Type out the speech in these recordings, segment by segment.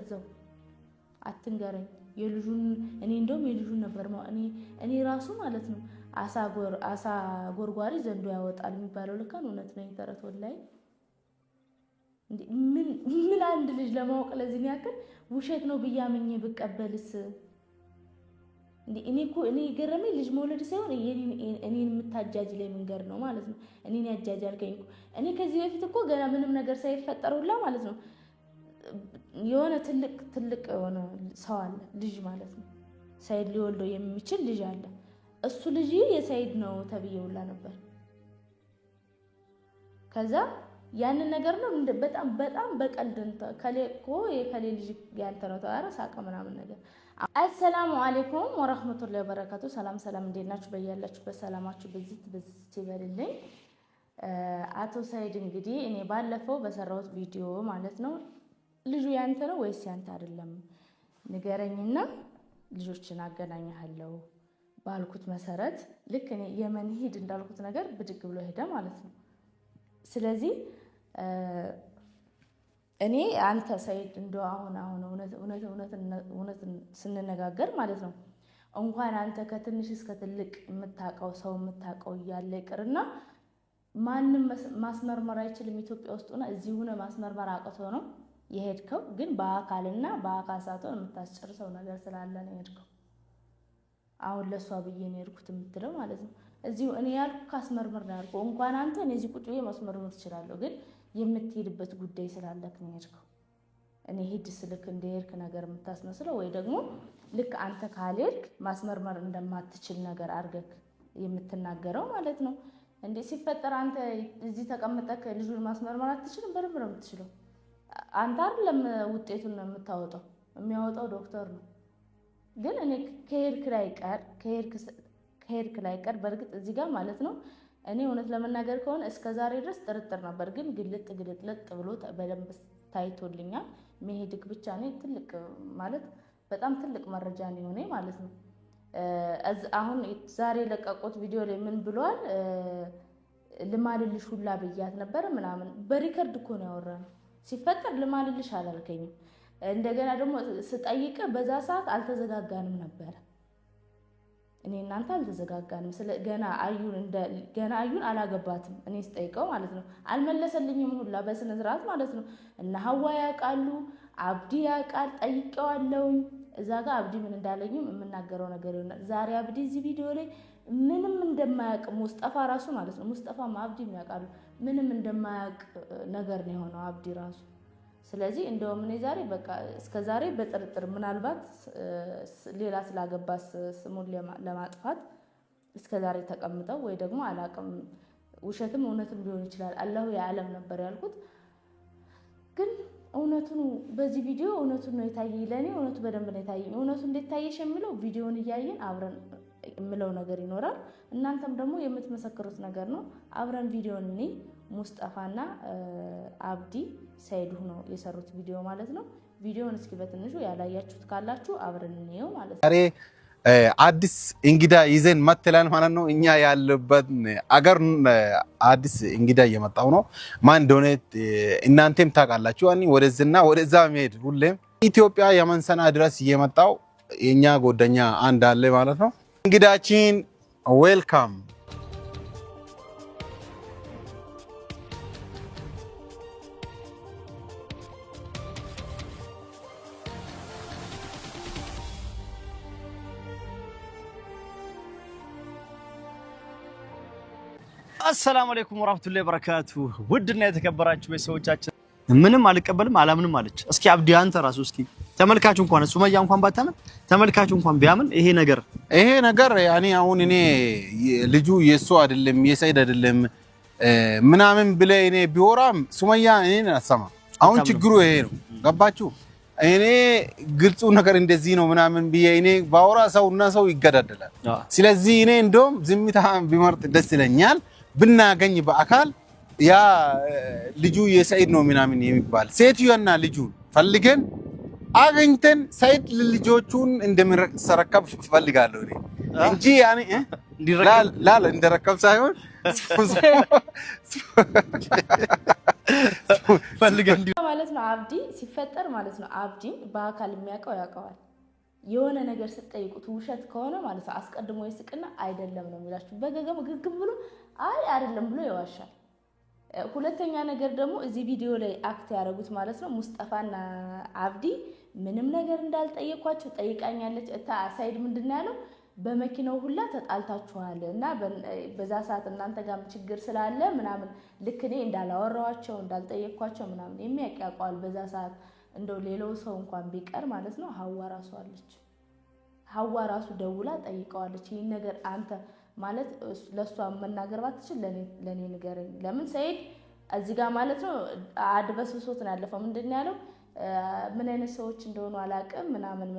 በዛው አትንገረኝ የልጁን እኔ እንደውም የልጁን ነበር እኔ ራሱ ማለት ነው አሳ ጎርጓሪ ዘንዶ ያወጣል የሚባለው ለካን እውነት ነው ተረት ወላይ ምን አንድ ልጅ ለማወቅ ለዚህ ያክል ውሸት ነው ብያመኝ ብቀበልስ እኔ ገረመኝ ልጅ መውለድ ሳይሆን እኔን የምታጃጅ ላይ መንገር ነው ማለት ነው እኔን ያጃጃልከኝ እኔ ከዚህ በፊት እኮ ገና ምንም ነገር ሳይፈጠርውላ ማለት ነው የሆነ ትልቅ የሆነ ሰው አለ ልጅ ማለት ነው ሳይድ ሊወልደው የሚችል ልጅ አለ እሱ ልጅ የሳይድ ነው ተብየውላ ነበር ከዛ ያንን ነገር ነው በጣም በቀልድ ከሌኮ የከሌ ልጅ ያንተ ነው ተባረ ሳቀ ምናምን ነገር አሰላሙ አለይኩም ወራህመቱላሂ ወበረካቱ ሰላም እንዴናችሁ በያላችሁ በሰላማችሁ በዚህ ይበልልኝ አቶ ሳይድ እንግዲህ እኔ ባለፈው በሰራሁት ቪዲዮ ማለት ነው ልጁ ያንተ ነው ወይስ ያንተ አይደለም ንገረኝና ልጆችን አገናኛለሁ ባልኩት መሰረት ልክ እኔ የመን ሂድ እንዳልኩት ነገር ብድግ ብሎ ሄደ ማለት ነው ስለዚህ እኔ አንተ ሳይድ እንደው አሁን እውነት ስንነጋገር ማለት ነው እንኳን አንተ ከትንሽ እስከ ትልቅ የምታቀው ሰው የምታቀው ያለ ይቅርና ማንንም ማስመርመር አይችልም ኢትዮጵያ ውስጥ ሆነ እዚህ ሆነ ማስመርመር አቅቶ ነው የሄድከው ግን በአካልና በአካሳቶ የምታስጨርሰው ነገር ስላለ ነው የሄድከው አሁን ለሷ ብዬ ነው የሄድኩት የምትለው ማለት ነው እዚሁ እኔ ያልኩ ካስመርመር ነው ያልኩ እንኳን አንተ እኔ እዚህ ቁጭ ብዬ ማስመርመር ትችላለህ ግን የምትሄድበት ጉዳይ ስላለክ ነው የሄድከው እኔ ሄድ ስልክ እንደሄድክ ነገር የምታስመስለው ወይ ደግሞ ልክ አንተ ካልሄድክ ማስመርመር እንደማትችል ነገር አርገክ የምትናገረው ማለት ነው እንዴ ሲፈጠር አንተ እዚህ ተቀምጠክ ልጁን ማስመርመር አትችልም በደንብ ነው የምትችለው አንተ አይደለም ውጤቱን ነው የምታወጣው የሚያወጣው ዶክተር ነው ግን እኔ ከሄድክ ላይ ቀር በርግጥ እዚህ ጋር ማለት ነው እኔ እውነት ለመናገር ከሆነ እስከ ዛሬ ድረስ ጥርጥር ነበር ግን ግልጥ ብሎ በደንብ ታይቶልኛል መሄድክ ብቻ ነው ትልቅ ማለት በጣም ትልቅ መረጃ ነው የሆነ ማለት ነው አሁን ዛሬ ለቀቁት ቪዲዮ ላይ ምን ብሏል ልማልልሽ ሁላ ብያት ነበር ምናምን በሪከርድ እኮ ነው ያወራነው ሲፈጠር ልማልልሽ አላልከኝም እንደገና ደግሞ ስጠይቀ በዛ ሰዓት አልተዘጋጋንም ነበር እኔ እናንተ አልተዘጋጋንም ገና አዩን አላገባትም እኔ ስጠይቀው ማለት ነው አልመለሰልኝም ሁላ በስነ ስርዓት ማለት ነው እና ሐዋ ያቃሉ አብዲ ያቃል ጠይቀዋለሁ እዛ ጋር አብዲ ምን እንዳለኝም የምናገረው ነገር ይሆናል ዛሬ አብዲ እዚህ ቪዲዮ ላይ ምንም እንደማያቅ ሙስጠፋ ራሱ ማለት ነው ሙስጠፋ አብዲ ያቃሉ ምንም እንደማያቅ ነገር ነው የሆነው አብዲ ራሱ ስለዚህ እንደውም እኔ ዛሬ በቃ እስከ ዛሬ በጥርጥር ምናልባት ሌላ ስላገባስ ስሙን ለማጥፋት እስከ ዛሬ ተቀምጠው ወይ ደግሞ አላቅም ውሸትም እውነትም ሊሆን ይችላል አላሁ ያለም ነበር ያልኩት ግን እውነቱን በዚህ ቪዲዮ እውነቱን ነው የታየኝ ለኔ እውነቱ በደንብ ነው የታየኝ እውነቱ እንዴት ታየሽ የሚለው ቪዲዮውን እያየን አብረን የምለው ነገር ይኖራል እናንተም ደግሞ የምትመሰክሩት ነገር ነው አብረን ቪዲዮውን እኔ ሙስጠፋና አብዲ ሳይድ ሆኖ የሰሩት ቪዲዮ ማለት ነው ቪዲዮውን እስኪ በትንሹ ያላያችሁት ካላችሁ አብረን እንየው ማለት ነው ዛሬ አዲስ እንግዳ ይዘን መጥተናል ማለት ነው እኛ ያለበት አገር አዲስ እንግዳ እየመጣው ነው ማን እንደሆነ እናንተም ታውቃላችሁ ወደዚህና ወደዛ መሄድ ሁሌም ኢትዮጵያ የመንሰና ድረስ እየመጣው የኛ ጎደኛ አንድ አለ ማለት ነው እንግዳችን ዌልካም السلام عليكم ورحمة الله وبركاته ودنا የተከበራችሁ በሰዎቻችን ምንም አልቀበልም አላምንም አለች እስኪ አብዲ አንተ ራሱ እስኪ ተመልካቹ እንኳን ሱመያ እንኳን ባታምን ተመልካቹ እንኳን ቢያምን ይሄ ነገር ያኔ አሁን እኔ ልጁ የሱ አይደለም የሰይድ አይደለም ምናምን ብለ እኔ ቢወራም ሱመያ እኔን አሰማ አሁን ችግሩ ይሄ ነው ገባችሁ እኔ ግልጹ ነገር እንደዚህ ነው ምናምን ብዬ እኔ ባወራ ሰውና ሰው ይገዳደላል ስለዚህ እኔ እንደውም ዝምታ ቢመርጥ ደስ ይለኛል ብናገኝ በአካል ያ ልጁ የሰይድ ነው ምናምን የሚባል ሴትዮና ልጁ ፈልገን አገኝተን ሰይድ ልጆቹን እንደምንሰረከብ ፈልጋለሁ እኔ እንጂ ያኔ እንዲረከብ እንደረከብ ሳይሆን ፈልገን ማለት ነው። አብዲ ሲፈጠር ማለት ነው አብዲን በአካል የሚያውቀው ያውቀዋል። የሆነ ነገር ስትጠይቁት ውሸት ከሆነ ማለት ነው አስቀድሞ ይስቅና አይደለም ነው የሚላችሁ። በገገም ግግም ብሎ አይ አይደለም ብሎ ይዋሻል። ሁለተኛ ነገር ደግሞ እዚህ ቪዲዮ ላይ አክት ያደረጉት ማለት ነው ሙስጠፋና አብዲ ምንም ነገር እንዳልጠየኳቸው ጠይቃኛለች። ሳይድ ምንድን ያለው በመኪናው ሁላ ተጣልታችኋል እና በዛ ሰዓት እናንተ ጋር ችግር ስላለ ምናምን ልክ እኔ እንዳላወራኋቸው እንዳልጠየኳቸው ምናምን የሚያውቅ ያውቀዋል። በዛ ሰዓት እንደው ሌላው ሰው እንኳን ቢቀር ማለት ነው ሀዋ ራሱ አለች። ሀዋ ራሱ ደውላ ጠይቀዋለች። ይህን ነገር አንተ ማለት ለሷ መናገር ባትችል ለኔ ንገረኝ። ለምን ሰይድ እዚህ ጋር ማለት ነው አድበስብሶት ነው ያለፈው። ምንድን ያለው ምን አይነት ሰዎች እንደሆኑ አላውቅም ምናምን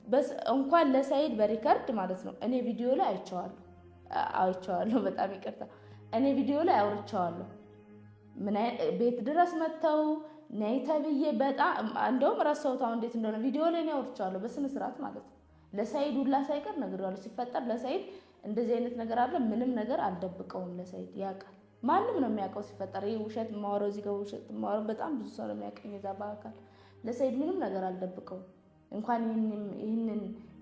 በስ እንኳን ለሰይድ በሪከርድ ማለት ነው እኔ ቪዲዮ ላይ አይቼዋለሁ። በጣም ይቅርታ እኔ ቪዲዮ ላይ አውርቼዋለሁ። ምን ቤት ድረስ መተው ነይ ተብዬ በጣም እንደውም ረሳሁት አሁን እንዴት እንደሆነ ቪዲዮ ላይ ነው አውርቼዋለሁ በስነ ስርዓት ማለት ነው። ለሰይድ ሁላ ሳይቀር ነግሬዋለሁ። ሲፈጠር ለሰይድ እንደዚህ አይነት ነገር አለ ምንም ነገር አልደብቀውም። ለሰይድ ያውቃል። ማንም ነው የሚያውቀው ሲፈጠር። ይሄ ውሸት ማወራው እዚህ ጋር ውሸት ማወራው በጣም ብዙ ሰው ነው የሚያውቀኝ እዛ በአካል። ለሰይድ ምንም ነገር አልደብቀውም። እንኳን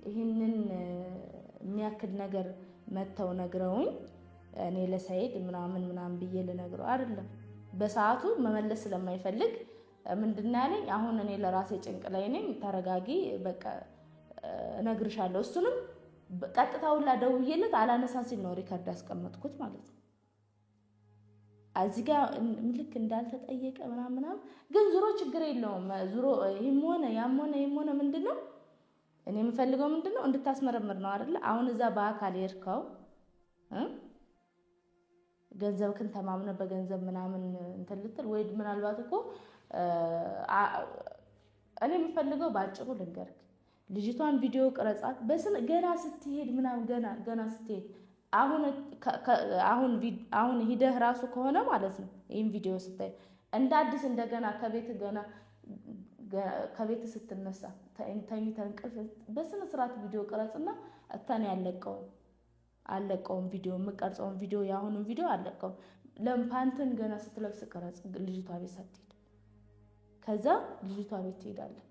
ይህንን የሚያክል ነገር መተው ነግረውኝ እኔ ለሰይድ ምናምን ብዬ ልነግረው አይደለም። በሰዓቱ መመለስ ስለማይፈልግ ምንድን ያለኝ አሁን እኔ ለራሴ ጭንቅ ላይ ነኝ ተረጋጊ በቃ እነግርሻለሁ። እሱንም ቀጥታውላ ደውዬለት አላነሳ ሲል ነው ሪከርድ ያስቀመጥኩት ማለት ነው። እዚህ ጋር ልክ እንዳልተጠየቀ ምናምን ግን ዙሮ ችግር የለውም። ዙሮ ይህም ሆነ ያም ሆነ ምንድነው እኔ የምፈልገው ምንድነው እንድታስመረምር ነው አይደለ? አሁን እዛ በአካል የሄድከው ገንዘብክን ተማምነ በገንዘብ ምናምን እንትን ልትል ወይ ምናልባት እኮ እኔ የምፈልገው ባጭሩ ልንገርክ ልጅቷን ቪዲዮ ቅረጻት ገና ስትሄድ ምናምን ገና ስትሄድ አሁን ሂደህ ራሱ ከሆነ ማለት ነው ይህን ቪዲዮ ስታይ እንደ አዲስ እንደገና ከቤት ስትነሳ ተኝተህ እንቅልፍ በስነ ስርዓት ቪዲዮ ቅረጽና እታን አለቀውም ቪዲዮ የምቀርጸውን ቪዲዮ የአሁኑን ቪዲዮ አለቀውም። ለምፓንትን ገና ስትለብስ ቅረጽ ልጅቷ ቤት ሳትሄድ። ከዛ ልጅቷ ቤት ትሄዳለህ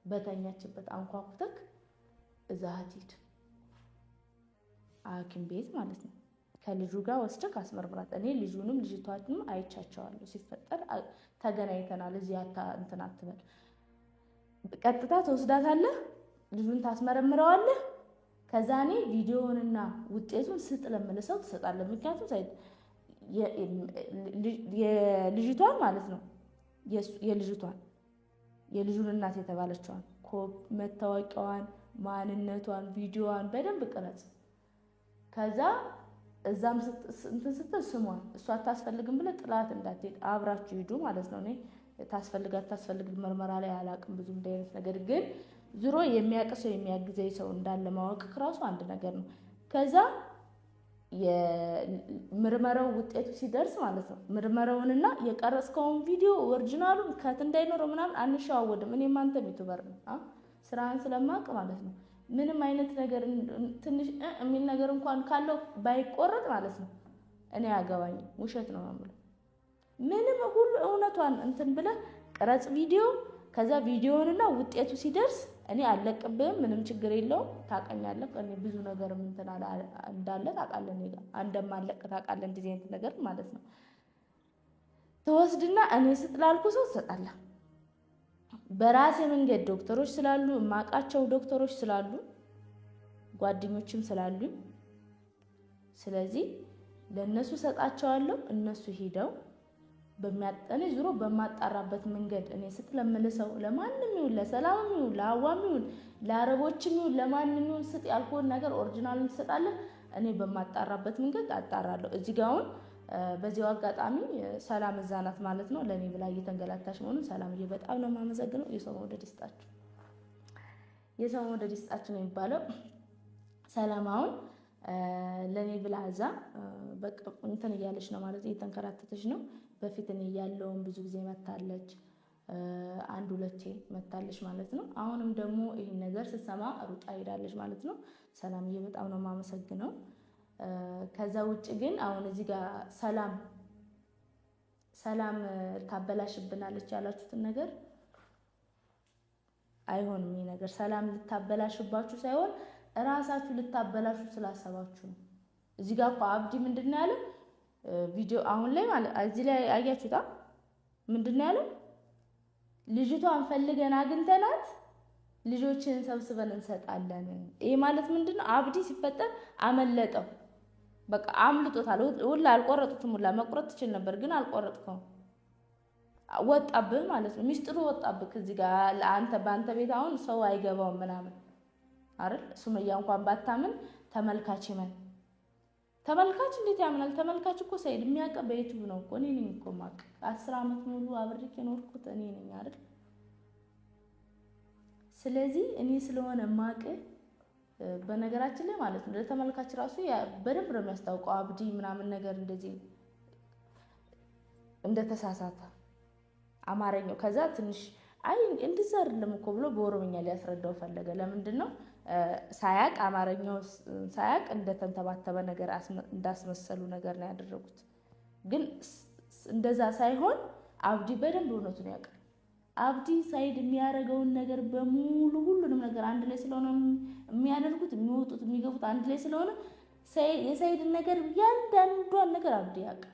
በተኛችበት አንኳኩተክ እዛ ሂድ ሐኪም ቤት ማለት ነው። ከልጁ ጋር ወስደክ አስመርምራት። እኔ ልጁንም ልጅቷንም አይቻቸዋለሁ። ሲፈጠር ተገናኝተናል። እዚህ እንትን አትበል። ቀጥታ ተወስዳታለህ፣ ልጁን ታስመረምረዋለህ። ከዛ እኔ ቪዲዮውንና ውጤቱን ስጥ ለምልሰው ትሰጣለህ። ምክንያቱም የልጅቷን ማለት ነው የልጁን እናት የተባለችዋን መታወቂያዋን፣ ማንነቷን፣ ቪዲዮዋን በደንብ ቅረጽ። ከዛ እዛም እንትን ስትል ስሟን እሷ አታስፈልግም ብለህ ጥላት እንዳትሄድ አብራችሁ ሂዱ ማለት ነው። እኔ ታስፈልግ ምርመራ ላይ አላውቅም ብዙ እንደ አይነት ነገር ግን ዙሮ የሚያውቅ ሰው የሚያግዘኝ ሰው እንዳለ ማወቅ ራሱ አንድ ነገር ነው። ከዛ የምርመራው ውጤቱ ሲደርስ ማለት ነው ምርመራውንና የቀረጽከውን ቪዲዮ ኦሪጂናሉን ከት እንዳይኖረው ምናምን አንሸዋወድም። እኔም አንተም ዩቲዩበር ነው ስራህን ስለማውቅ ማለት ነው። ምንም አይነት ነገር ትንሽ የሚል ነገር እንኳን ካለው ባይቆረጥ ማለት ነው እኔ አያገባኝም። ውሸት ነው የምለው። ምንም ሁሉ እውነቷን እንትን ብለህ ቅረጽ ቪዲዮ። ከዛ ቪዲዮውንና ውጤቱ ሲደርስ እኔ አለቅብህም፣ ምንም ችግር የለውም። ታውቀኛለህ እኔ ብዙ ነገር እንትን እንዳለ ታውቃለህ። እኔ ጋር እንደማለቅ ታውቃለህ። እንደዚህ አይነት ነገር ማለት ነው ተወስድና እኔ ስጥላልኩ ሰው ትሰጣለህ። በራሴ መንገድ ዶክተሮች ስላሉ የማውቃቸው ዶክተሮች ስላሉ ጓደኞችም ስላሉኝ ስለዚህ ለነሱ ሰጣቸዋለሁ። እነሱ ሄደው በሚያጠኔ ዙሮ በማጣራበት መንገድ እኔ ስትለምልሰው ለማንም ይሁን ለሰላምም ይሁን ለአዋም ይሁን ለአረቦችም ይሁን ለማንም ይሁን ስጥ ያልኩህን ነገር ኦሪጂናሉን ትሰጣለህ። እኔ በማጣራበት መንገድ አጣራለሁ። እዚህ ጋር አሁን በዚያው አጋጣሚ ሰላም እዛ ናት ማለት ነው። ለኔ ብላ እየተንገላታች መሆኑን ሰላምዬ በጣም ነው የማመሰግነው። የሰው መውደድ ይስጣችሁ፣ የሰው መውደድ ይስጣችሁ ነው የሚባለው። ሰላም አሁን ለኔ ብላ እዛ በቃ እንትን እያለች ነው ማለት እየተንከራተተች ነው። በፊት እኔ እያለሁም ብዙ ጊዜ መታለች፣ አንድ ሁለቴ መታለች ማለት ነው። አሁንም ደግሞ ይሄን ነገር ስትሰማ ሩጣ ሄዳለች ማለት ነው። ሰላምዬ በጣም ነው የማመሰግነው። ከዛ ውጭ ግን አሁን እዚህ ጋር ሰላም ሰላም ታበላሽብናለች ያላችሁትን ነገር አይሆንም። ይሄ ነገር ሰላም ልታበላሽባችሁ ሳይሆን እራሳችሁ ልታበላሹ ስላሰባችሁ ነው። እዚህ ጋር እኮ አብዲ ምንድነው ያለው ቪዲዮ አሁን ላይ ማለት እዚህ ላይ አያችሁታ ምንድነው ያለው ልጅቷን ፈልገን አግኝተናት ልጆችን ሰብስበን እንሰጣለን። ይሄ ማለት ምንድነው አብዲ ሲፈጠር አመለጠው። በቃ አምልጦታል። ሁላ አልቆረጡትም። ሁላ መቁረጥ ትችል ነበር ግን አልቆረጥከው። ወጣብህ ማለት ነው። ሚስጥሩ ወጣብህ። እዚህ ጋር ለአንተ በአንተ ቤት አሁን ሰው አይገባውም ምናምን አይደል? ሱመያ እንኳን ባታምን ተመልካች ይመን። ተመልካች እንዴት ያምናል? ተመልካች እኮ ሰይድ የሚያውቅ በዩቲዩብ ነው እኮ። እኔ ነኝ እኮ ማቅ 10 ዓመት ሙሉ አብሬክ የኖርኩት እኔ ነኝ አይደል? ስለዚህ እኔ ስለሆነ ማቅ በነገራችን ላይ ማለት ነው ለተመልካች ራሱ በደንብ ነው የሚያስታውቀው አብዲ ምናምን ነገር እንደዚህ እንደተሳሳተ አማርኛው ከዛ ትንሽ አይ እንደዛ አይደለም እኮ ብሎ በኦሮምኛ ሊያስረዳው ፈለገ። ለምንድን ነው ሳያቅ አማርኛው ሳያቅ እንደተንተባተበ ነገር እንዳስመሰሉ ነገር ነው ያደረጉት። ግን እንደዛ ሳይሆን አብዲ በደንብ እውነቱን ያውቃል። አብዲ ሳይድ የሚያደርገውን ነገር በሙሉ ሁሉንም ነገር አንድ ላይ ስለሆነ የሚያደርጉት የሚወጡት የሚገቡት አንድ ላይ ስለሆነ የሳይድን ነገር ያንዳንዷን ነገር አብዲ ያውቃል።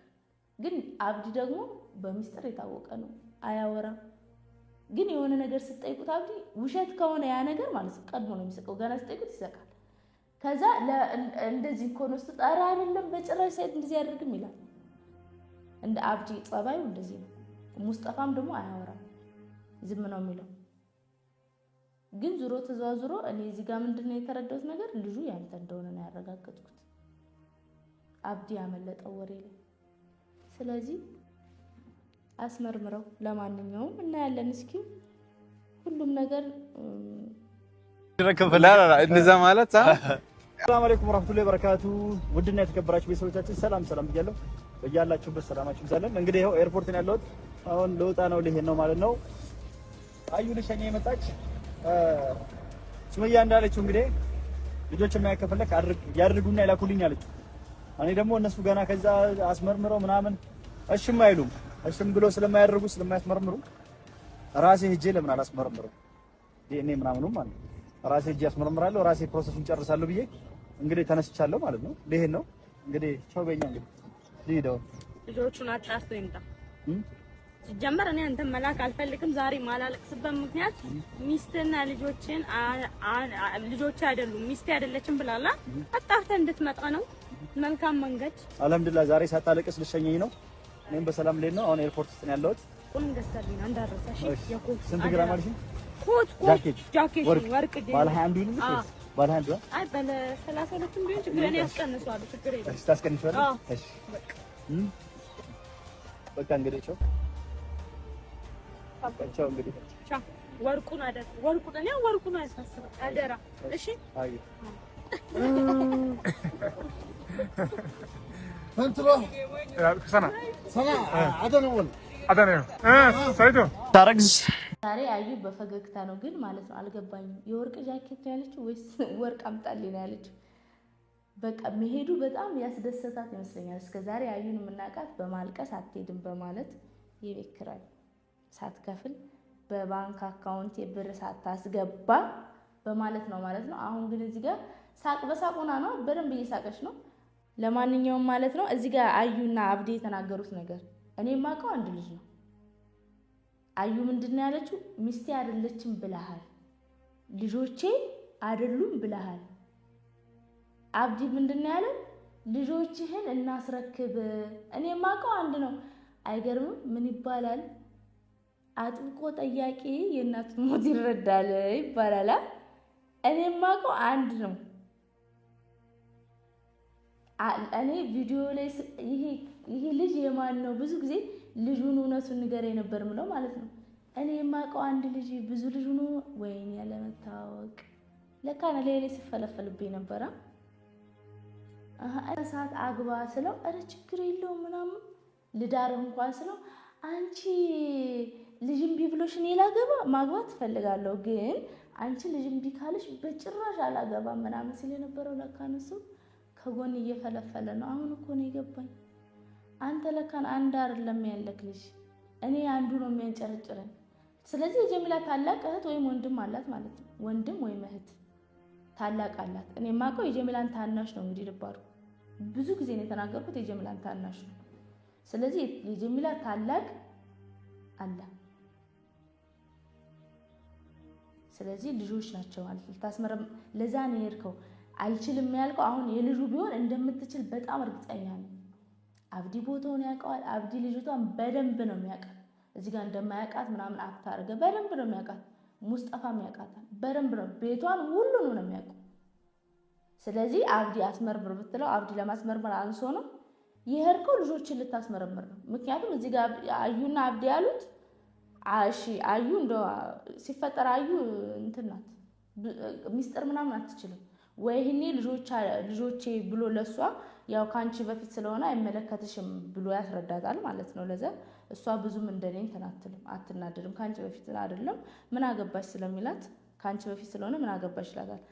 ግን አብዲ ደግሞ በሚስጥር የታወቀ ነው፣ አያወራም። ግን የሆነ ነገር ስትጠይቁት አብዲ ውሸት ከሆነ ያ ነገር ማለት ቀድሞ ነው የሚስቀው። ገና ስትጠይቁት ይሰቃል። ከዛ እንደዚህ እኮ ነው ስትጣራ አይደለም በጭራሽ ሳይድ እንደዚህ ያደርግም ይላል። እንደ አብዲ ጸባዩ እንደዚህ ነው። ሙስጠፋም ደግሞ አያወራም፣ ዝም ነው የሚለው። ግን ዙሮ ተዛዝሮ እኔ እዚህ ጋር ምንድነው የተረዳሁት ነገር ልጁ ያንተ እንደሆነ ነው ያረጋገጥኩት። አብዲ ያመለጠው ወሬ ላይ። ስለዚህ አስመርምረው። ለማንኛውም እናያለን እስኪ ሁሉም ነገር ረከፈላላ እንደዛ ማለት ሰላም አለይኩም ወራህመቱላሂ ወበረካቱ። ውድና የተከበራችሁ ቤተሰቦቻችን ሰላም ብያለሁ። በያላችሁበት ሰላማችሁ ይብዛልን። እንግዲህ ይሄው ኤርፖርት ነው ያለሁት። አሁን ልወጣ ነው ልሄድ ነው ማለት ነው። አዩ ልሸኛ የመጣች ሱመያ እንዳለችው እንግዲህ ልጆች የማይከፈለክ ያድርጉና ይላኩልኝ አለች። እኔ ደግሞ እነሱ ገና ከዛ አስመርምረው ምናምን እሽም አይሉም። እሽም ብሎ ስለማያደርጉ ስለማያስመርምሩ ራሴ ሄጄ ለምን አላስመርምረው ዲኤንኤ ምናምኑም ማለት ራሴ ሄጄ አስመርምራለሁ። ራሴ ፕሮሰሱን ጨርሳለሁ ብዬ እንግዲህ ተነስቻለሁ ማለት ነው። ልሄድ ነው እንግዲህ ቻው በእኛ እንግዲህ ልሄደው ልጆቹን አጣርቶ ይምጣ። ሲጀመር እኔ አንተ መላክ አልፈልግም። ዛሬ ማላለቅስበት ምክንያት ሚስትና ልጆች አይደሉም ሚስቴ አይደለችም ብላላ አጣርተህ እንድትመጣ ነው። መልካም መንገድ። አልሐምዱሊላህ ዛሬ ሳታለቅስ ልሸኘኝ ነው። እኔም በሰላም ልሄድ ነው። አሁን ኤርፖርት ውስጥ ነው ያለሁት። ቁም ገዝተልኝ ነው እንዳረሳሽ። የኮት ስንት ግራም አልሽኝ? ኮት ጃኬት ወርቅ ባለ 21 ይሁን ባለ 21 አይ ባለ 32 ቢሆን ችግር የለም ያስቀንሷል። ችግር የለም። እሺ ታስቀንሷል። እሺ በቃ እንግዲህ ቻው ቻው እንግዲህ ቻው። ወርቁን አደራ ወርቁን ያሳስባል አደራ። እሺ አይ ፈንትሎ ሰና አደነውን ሳይዶ ታረግዝ ዛሬ አዩ በፈገግታ ነው ግን ማለት ነው። አልገባኝም። የወርቅ ጃኬት ነው ያለችው ወይስ ወርቅ አምጣልኝ ነው ያለችው? በቃ መሄዱ በጣም ያስደሰታት ይመስለኛል። እስከ ዛሬ አዩን የምናውቃት በማልቀስ አትሄድም በማለት የቤት ኪራይ ሳትከፍል በባንክ አካውንት የብር ሳታስገባ በማለት ነው ማለት ነው። አሁን ግን እዚህ ጋር ሳቅ በሳቅ ሆና ነው፣ በደንብ እየሳቀች ነው። ለማንኛውም ማለት ነው እዚህ ጋር አዩና አብዲ የተናገሩት ነገር እኔ የማውቀው አንድ ልጅ ነው። አዩ ምንድነው ያለችው? ሚስቴ አይደለችም ብለሃል፣ ልጆቼ አይደሉም ብለሃል። አብዲ ምንድነው ያለው? ልጆችህን እናስረክብ። እኔ የማውቀው አንድ ነው። አይገርምም? ምን ይባላል? አጥብቆ ጠያቂ የእናቱን ሞት ይረዳል ይባላል። እኔ የማውቀው አንድ ነው። እኔ ቪዲዮ ላይ ይሄ ልጅ የማን ነው? ብዙ ጊዜ ልጁን እውነቱን ንገረኝ ነበር ምለው ማለት ነው። እኔ የማውቀው አንድ ልጅ ብዙ ልጅ ነው። ወይኔ ያለመታወቅ ለካ ነው ላይ ሲፈለፈልብኝ ነበር። ሰዓት አግባ ስለው ኧረ ችግር የለውም ምናምን ልዳርህ እንኳን ስለው አንቺ ልጅ እምቢ ብሎሽ እኔ ላገባ ማግባት እፈልጋለሁ ግን አንቺ ልጅ እምቢ ካለሽ በጭራሽ አላገባም ምናምን ሲል የነበረው ለካ እሱ ከጎን እየፈለፈለ ነው። አሁን እኮ ነው የገባኝ። አንተ ለካን አንድ አይደለም ያለክ ልጅ እኔ አንዱ ነው የሚያንጨረጭረኝ። ስለዚህ የጀሚላ ታላቅ እህት ወይም ወንድም አላት ማለት ነው። ወንድም ወይም እህት ታላቅ አላት። እኔ የማውቀው የጀሚላን ታናሽ ነው። እንግዲህ ልባሩ ብዙ ጊዜ ነው የተናገርኩት የጀሚላን ታናሽ ነው። ስለዚህ የጀሚላ ታላቅ አለ። ስለዚህ ልጆች ናቸው ማለት ልታስመረም ለዛ ነው የሄድከው። አልችልም ያልከው አሁን የልጁ ቢሆን እንደምትችል በጣም እርግጠኛ ነኝ። አብዲ ቦታውን ያውቀዋል። አብዲ ልጅቷን በደንብ ነው የሚያውቃት። እዚህ ጋር እንደማያውቃት ምናምን አክታ አድርገህ በደንብ ነው የሚያውቃት። ሙስጠፋም ያውቃታል በደንብ ነው። ቤቷን ሁሉንም ነው የሚያውቀው። ስለዚህ አብዲ አስመርምር ብትለው አብዲ ለማስመርመር አንሶ ነው የሄድከው። ልጆችን ልታስመረምር ነው። ምክንያቱም እዚህ ጋር አዩና አብዲ ያሉት እሺ አዩ እንደው ሲፈጠር አዩ እንትን ናት ሚስጥር ምናምን አትችልም ወይ ይሄኔ ልጆቼ ብሎ ለሷ ያው ካንቺ በፊት ስለሆነ አይመለከትሽም ብሎ ያስረዳታል ማለት ነው። ለዛ እሷ ብዙም እንደኔ ተናትልም አትናደድም። ካንቺ በፊት አይደለም ምን አገባሽ ስለሚላት ካንቺ በፊት ስለሆነ ምን አገባሽ ይላታል።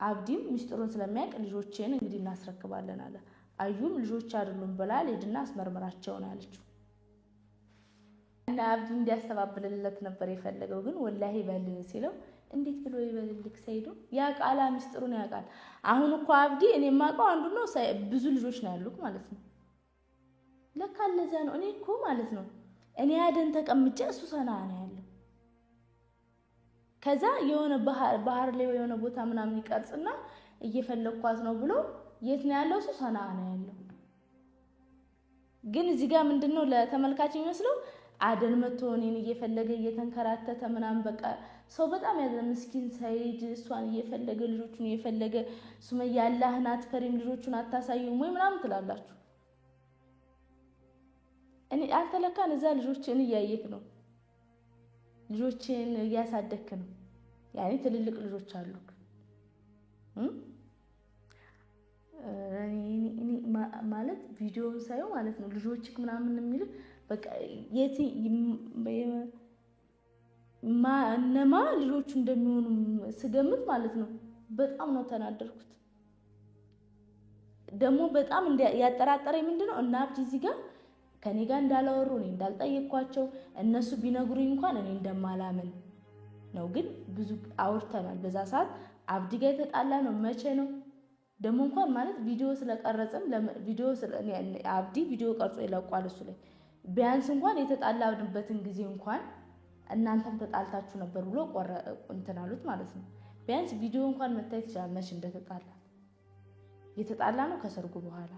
አብዲም ሚስጥሩን ስለሚያውቅ ልጆቼን እንግዲህ እናስረክባለን አለ። አዩም ልጆች አይደሉም ብላ ሄድና አስመርምራቸው ነው ያለችው። እና አብዲ እንዲያስተባብልለት ነበር የፈለገው። ግን ወላሂ በል ሲለው እንዴት ብሎ ይበልልክ ሰይዶ ያውቃል፣ ሚስጥሩን ያውቃል። አሁን እኮ አብዲ እኔ የማውቀው አንዱ ነው። ብዙ ልጆች ነው ያሉት ማለት ነው። ለካ ለዛ ነው እኔ እኮ ማለት ነው እኔ አደን ተቀምጬ እሱ ሰና ነው ያለው። ከዛ የሆነ ባህር ላይ የሆነ ቦታ ምናምን ይቀርጽና እየፈለኳት ነው ብሎ የት ነው ያለው? እሱ ሰና ነው ያለው። ግን እዚህ ጋር ምንድነው ለተመልካች የሚመስለው አደን መጥቶ እኔን እየፈለገ እየተንከራተተ ምናምን በቃ ሰው በጣም ያዘ። ምስኪን ሰይድ እሷን እየፈለገ ልጆቹን እየፈለገ ሱመያ አላህን አትፈሪም ልጆቹን አታሳዩም ወይ ምናምን ትላላችሁ። እኔ አንተ ለካን እዛ ልጆችን እያየክ ነው፣ ልጆችን እያሳደግክ ነው። ያኔ ትልልቅ ልጆች አሉክ። ማለት ቪዲዮውን ሳየው ማለት ነው ልጆችክ ምናምን የሚል በቃ የት እነማ ልጆቹ እንደሚሆኑ ስገምት ማለት ነው በጣም ነው ተናደርኩት። ደግሞ በጣም ያጠራጠረኝ ምንድነው እና አብዲ እዚህ ጋር ከኔ ጋር እንዳላወሩ እኔ እንዳልጠየቅኳቸው እነሱ ቢነግሩኝ እንኳን እኔ እንደማላምን ነው። ግን ብዙ አውርተናል። በዛ ሰዓት አብዲ ጋር የተጣላ ነው መቼ ነው ደግሞ እንኳን ማለት ቪዲዮ ስለቀረጽን አብዲ ቪዲዮ ቀርጾ ይለቋል እሱ ላይ ቢያንስ እንኳን የተጣላንበትን ጊዜ እንኳን እናንተም ተጣልታችሁ ነበር ብሎ እንትን አሉት ማለት ነው። ቢያንስ ቪዲዮ እንኳን መታየት ይችላል መች እንደተጣላ። የተጣላ ነው ከሰርጉ በኋላ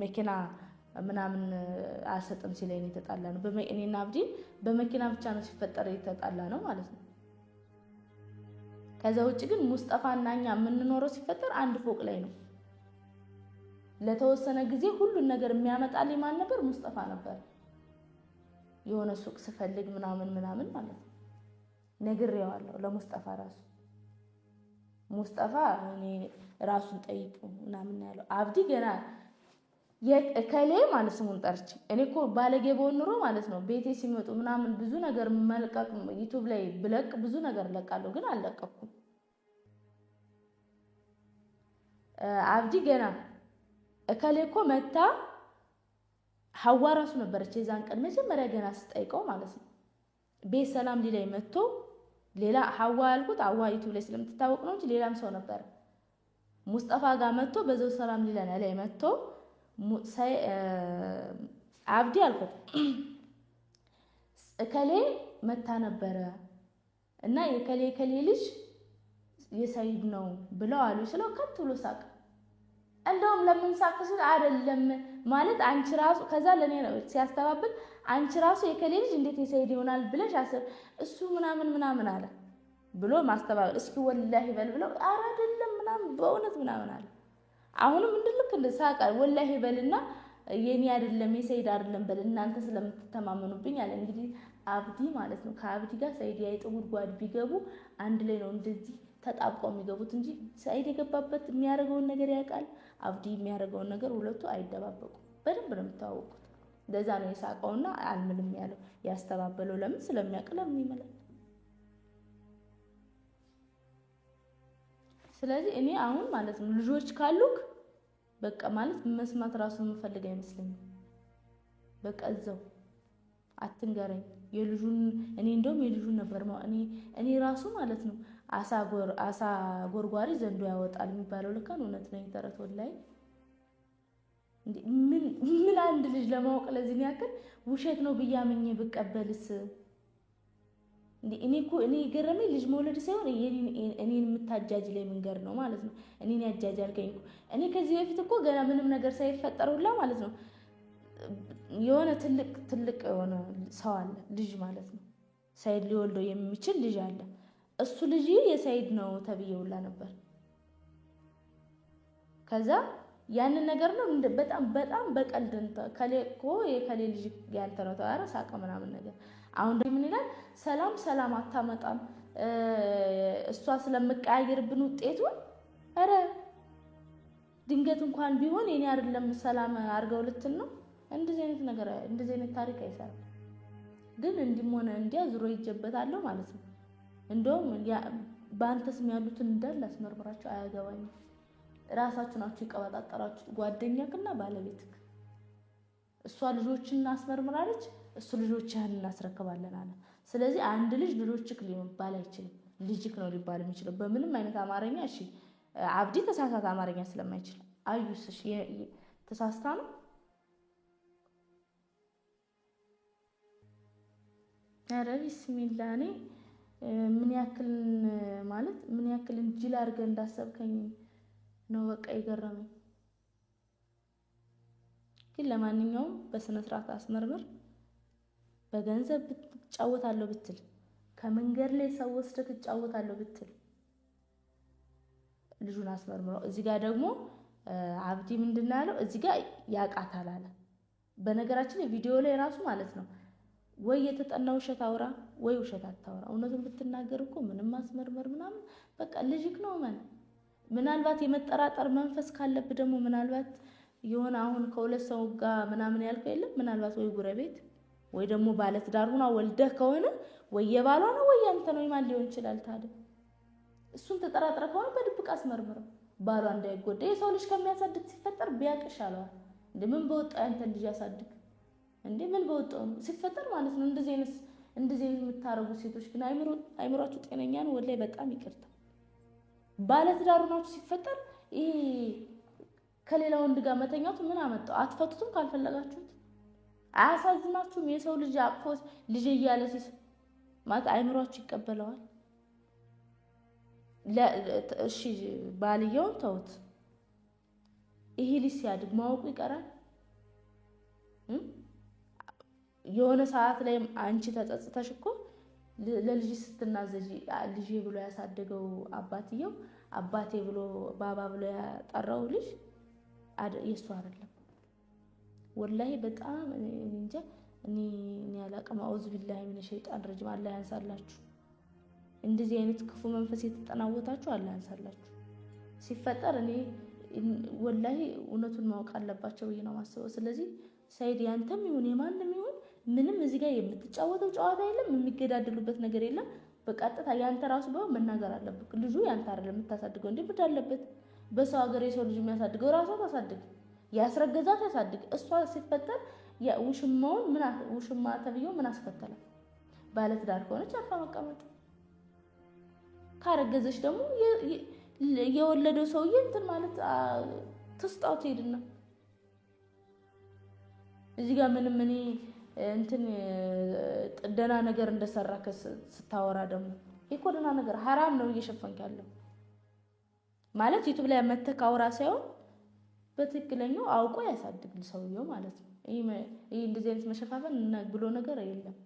መኪና ምናምን አልሰጥም ሲለኝ የተጣላ ነው። እኔና አብዲ በመኪና ብቻ ነው ሲፈጠር የተጣላ ነው ማለት ነው። ከዛ ውጭ ግን ሙስጠፋና እኛ የምንኖረው ሲፈጠር አንድ ፎቅ ላይ ነው። ለተወሰነ ጊዜ ሁሉን ነገር የሚያመጣልኝ ማን ነበር? ሙስጠፋ ነበር። የሆነ ሱቅ ስፈልግ ምናምን ማለት ነው ነግሬዋለሁ ለሙስጠፋ ራሱ። ሙስጠፋ እኔ ራሱን ጠይቁ ምናምን ያለው አብዲ ገና የከሌ ማለት ስሙን ጠርቼ እኔ እኮ ባለጌ በሆን ኑሮ ማለት ነው ቤቴ ሲመጡ ምናምን ብዙ ነገር መልቀቅ ዩቲዩብ ላይ ብለቅ ብዙ ነገር ለቃለሁ፣ ግን አልለቀኩም። አብዲ ገና እከሌ እኮ መታ ሐዋ ራሱ ነበረች የዛን ቀን መጀመሪያ ገና ስጠይቀው ማለት ነው ቤት ሰላም ሊላይ መጥቶ ሌላ ሐዋ ያልኩት ሐዋ ዩቲዩብ ላይ ስለምትታወቅ ነው እንጂ ሌላም ሰው ነበር። ሙስጠፋ ጋር መጥቶ በዛው ሰላም ሊለን ላይ መጥቶ አብዲ አልኩት እከሌ መታ ነበረ እና የከሌ ልጅ የሰይድ ነው ብለው አሉ ስለው ከት ብሎ ሳቅ። እንደውም ለምን ሳቅ ሲል አይደለም ማለት አንቺ ራሱ ከዛ ለኔ ነው ሲያስተባብል አንቺ ራሱ የከሌ ልጅ እንዴት የሰይድ ይሆናል ብለሽ አሰብ እሱ ምናምን አለ ብሎ ማስተባበል። እስኪ ወላሂ በል ብለው ኧረ አይደለም ምናምን በእውነት ምናምን አለ። አሁንም እንድልክ እንደሳቀ ወላሂ በልና የኔ አይደለም የሰይድ አይደለም በል እናንተ ስለምትተማመኑብኝ አለ። እንግዲህ አብዲ ማለት ነው ከአብዲ ጋር ሰይድ ያይጥ ጉድጓድ ቢገቡ አንድ ላይ ነው እንደዚህ ተጣብቀው የሚገቡት እንጂ ሰይድ የገባበት የሚያደርገውን ነገር ያውቃል፣ አብዲ የሚያደርገውን ነገር ሁለቱ አይደባበቁም። በደንብ ነው የምታወቁት። ለዛ ነው የሳቀውና አልምልም ያለው ያስተባበለው። ለምን ስለሚያውቅ ለምን ይመላል። ስለዚህ እኔ አሁን ማለት ነው ልጆች ካሉክ በቃ ማለት መስማት ራሱ የምፈልግ አይመስለኝም። በቃ እዛው አትንገረኝ። የልጁን እኔ እንደውም የልጁን ነበር እኔ ራሱ ማለት ነው አሳ ጎርጓሪ ዘንዶ ያወጣል የሚባለው ልክ እውነት ነው የተረት ወላሂ። ምን አንድ ልጅ ለማወቅ ለዚህ ያክል ውሸት ነው ብያመኝ ብቀበልስ? እኔ ገረመኝ ልጅ መውለድ ሳይሆን እኔን የምታጃጅ ላይ መንገር ነው ማለት ነው። እኔን ያጃጃልከኝ እኮ እኔ ከዚህ በፊት እኮ ገና ምንም ነገር ሳይፈጠር ሁላ ማለት ነው የሆነ ትልቅ የሆነ ሰው አለ ልጅ ማለት ነው ሰይድ ሊወልደው የሚችል ልጅ አለ። እሱ ልጅ የሰይድ ነው ተብዬውላ ነበር። ከዛ ያንን ነገር ነው በጣም በቀልድ ከሌኮ የከሌ ልጅ ያንተ ነው ተባረ ሳቀ ምናምን ነገር። አሁን ደግሞ ምን ይላል? ሰላም አታመጣም እሷ ስለምቀያየርብን ውጤቱን። ኧረ ድንገት እንኳን ቢሆን የኔ አይደለም ሰላም አርገው ልትል ነው። እንደዚህ አይነት ታሪክ አይሰራም። ግን እንዲም ሆነ እንዲያ ዙሮ ይጀበታለሁ ማለት ነው። እንደውም በአንተ ስም ያሉትን እንዳለ አስመርምራቸው አያገባኝም። ራሳችሁ ናችሁ ይቀባጣጠራችሁ ጓደኛክና ባለቤትክ። እሷ ልጆችን አስመርምራለች፣ እሱ ልጆችህን እናስረክባለን አለ። ስለዚህ አንድ ልጅ ልጆችክ ሊባል አይችልም፣ ልጅክ ነው ሊባል የሚችለው በምንም አይነት አማርኛ። እሺ አብዲ ተሳሳተ አማርኛ ስለማይችል አዩስ እሺ ተሳስታ ነው። ኧረ ቢስሚላ እኔ ምን ያክል ጅል አድርገህ እንዳሰብከኝ ነው በቃ የገረመኝ። ግን ለማንኛውም በስነ ስርዓት አስመርምር። በገንዘብ ትጫወታለሁ ብትል፣ ከመንገድ ላይ ሰው ወስደህ ትጫወታለሁ ብትል ልጁን አስመርምረው። እዚህ ጋር ደግሞ አብዲ ምንድን ነው ያለው? እዚህ ጋር ያቃታል አለ። በነገራችን ላይ ቪዲዮ ላይ ራሱ ማለት ነው ወይ የተጠና ውሸት አውራ ወይ ውሸት አታውራ። እውነቱን ብትናገር እኮ ምንም ማስመርመር ምናምን በቃ ልጅክ ነው ማለት። ምናልባት የመጠራጠር መንፈስ ካለብህ ደግሞ ምናልባት የሆነ አሁን ከሁለት ሰው ጋር ምናምን ያልከው የለም ምናልባት ወይ ጉረቤት ወይ ደግሞ ባለትዳር ሆና ወልደህ ከሆነ ወይ የባሏ ነው ወይ ያንተ ነው የማን ሊሆን ይችላል ታዲያ። እሱን ተጠራጥረህ ከሆነ በድብቅ አስመርምረው ባሏ እንዳይጎዳ። የሰው ልጅ ከሚያሳድግ ሲፈጠር ቢያቅ ይሻለዋል። ምን በወጣ ያንተን ልጅ ያሳድግ ምን በወጣው ሲፈጠር ማለት ነው። እንደዚህ አይነት የምታረጉ ሴቶች ግን አይምሯችሁ ጤነኛ ነው ወላሂ። በጣም ይቅርታ። ባለትዳር ሆናችሁ ሲፈጠር ይሄ ከሌላ ወንድ ጋር መተኛቱ ምን አመጣው? አትፈቱትም ካልፈለጋችሁት? አያሳዝናችሁም? የሰው ልጅ አቅፎ ልጅ እያለ ማለት አይምሯችሁ ይቀበለዋል? እሺ ባልየውን ተውት። ይሄ ልጅ ሲያድግ ማወቁ ይቀራል። የሆነ ሰዓት ላይ አንቺ ተጸጽተሽ እኮ ለልጅ ስትናዘጂ ልጅ ብሎ ያሳደገው አባትየው አባቴ ብሎ ባባ ብሎ ያጠራው ልጅ የሱ አይደለም ወላሂ። በጣም እንጃ እኔ ያላቀም አውዝ ቢላሂ ምን ሸይጣን ረጅም አላህ ያንሳላችሁ። እንደዚህ አይነት ክፉ መንፈስ የተጠናወታችሁ አላህ ያንሳላችሁ። ሲፈጠር እኔ ወላሂ እውነቱን ማወቅ አለባቸው ብዬ ነው ማስበው። ስለዚህ ሰይድ ያንተም ይሁን የማንም ይሁን ምንም እዚህ ጋር የምትጫወተው ጨዋታ የለም፣ የሚገዳደሉበት ነገር የለም። በቀጥታ ያንተ ራሱ ባው መናገር አለበት። ልጁ ያንተ አይደለም የምታሳድገው እንዴ ብድ አለበት። በሰው ሀገር የሰው ልጅ የሚያሳድገው ራሷ ታሳድግ፣ ያስረገዛት ያሳድግ። እሷ ሲፈጠር ውሽማ ተብዬው ምን አስከተለ? ባለትዳር ከሆነች አርፋ መቀመጥ፣ ካረገዘች ደግሞ የወለደው ሰውዬ እንትን ማለት ትስጣው ትሄድና እዚህ ጋር ምንም እኔ እንትን ደህና ነገር እንደሰራ ስታወራ ደግሞ እኮ ደህና ነገር ሐራም ነው እየሸፈንክ ያለው ማለት ዩቲዩብ ላይ መተህ ካወራ ሳይሆን በትክክለኛው አውቆ ያሳድግ ሰውየው ማለት ነው። ይሄ እንደዚህ አይነት መሸፋፈን ብሎ ነገር የለም።